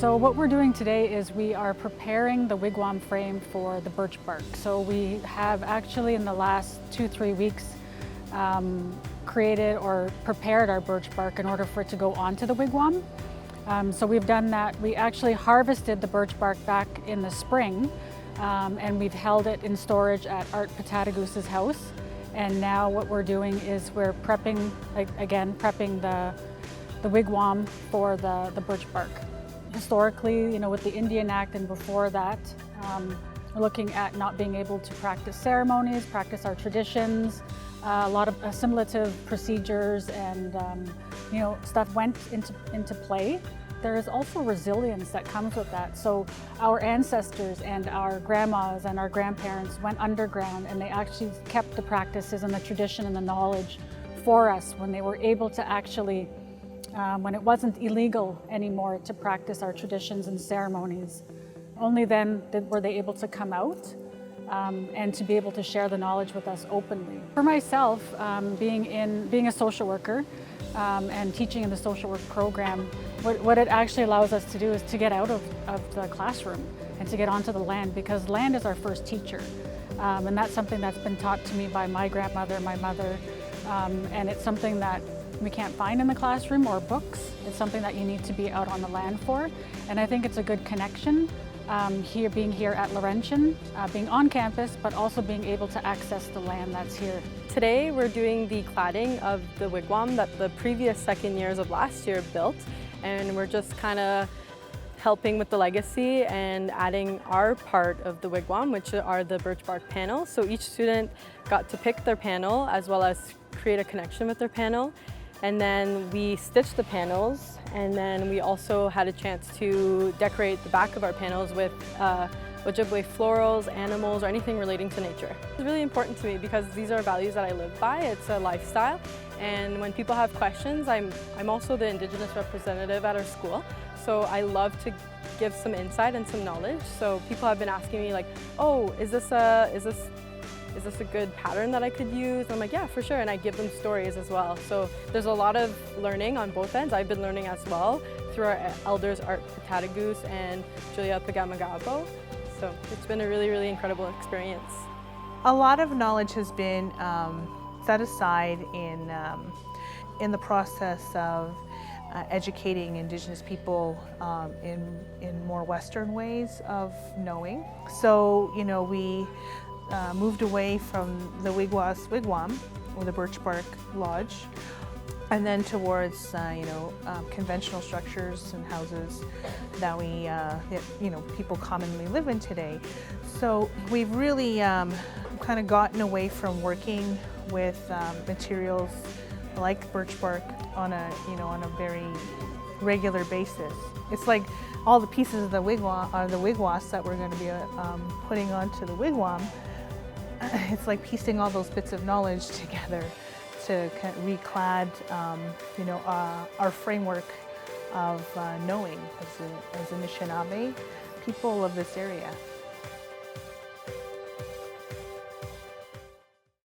So what we're doing today is we are preparing the wigwam frame for the birch bark. So we have actually in the last 2-3 weeks created or prepared our birch bark in order for it to go onto the wigwam. So we've done that. We actually harvested the birch bark back in the spring and we've held it in storage at Art Patadagoose's house. And now what we're doing is we're prepping, prepping the wigwam for the birch bark. Historically, with the Indian Act and before that, we're looking at not being able to practice ceremonies, practice our traditions. A lot of assimilative procedures and stuff went into play. There is also resilience that comes with that. So our ancestors and our grandmas and our grandparents went underground and they actually kept the practices and the tradition and the knowledge for us when they were able to actually, when it wasn't illegal anymore to practice our traditions and ceremonies. Only then were they able to come out and to be able to share the knowledge with us openly. For myself, being a social worker and teaching in the social work program, what it actually allows us to do is to get out of the classroom and to get onto the land, because land is our first teacher. And that's something that's been taught to me by my grandmother, my mother, and it's something that we can't find in the classroom or books. It's something that you need to be out on the land for. And I think it's a good connection being here at Laurentian, being on campus, but also being able to access the land that's here. Today we're doing the cladding of the wigwam that the previous second years of last year built, and we're just kind of helping with the legacy and adding our part of the wigwam, which are the birch bark panels. So each student got to pick their panel as well as create a connection with their panel. And then we stitched the panels, and then we also had a chance to decorate the back of our panels with Ojibwe florals, animals, or anything relating to nature. It's really important to me because these are values that I live by. It's a lifestyle, and when people have questions, I'm also the Indigenous representative at our school, so I love to give some insight and some knowledge. So people have been asking me like, oh, is this a good pattern that I could use? And I'm like, yeah, for sure. And I give them stories as well. So there's a lot of learning on both ends. I've been learning as well through our elders, Art Patadagoose and Julia Pagamagabo. So it's been a really, really incredible experience. A lot of knowledge has been set aside in the process of educating Indigenous people in more Western ways of knowing. So, we moved away from the wigwam, or the birch bark lodge, and then towards conventional structures and houses that people commonly live in today. So we've really kind of gotten away from working with materials like birch bark on a very regular basis. It's like all the pieces of the wigwas that we're going to be putting onto the wigwam. It's like piecing all those bits of knowledge together to kind of reclad, our framework of knowing as Anishnawbek people of this area.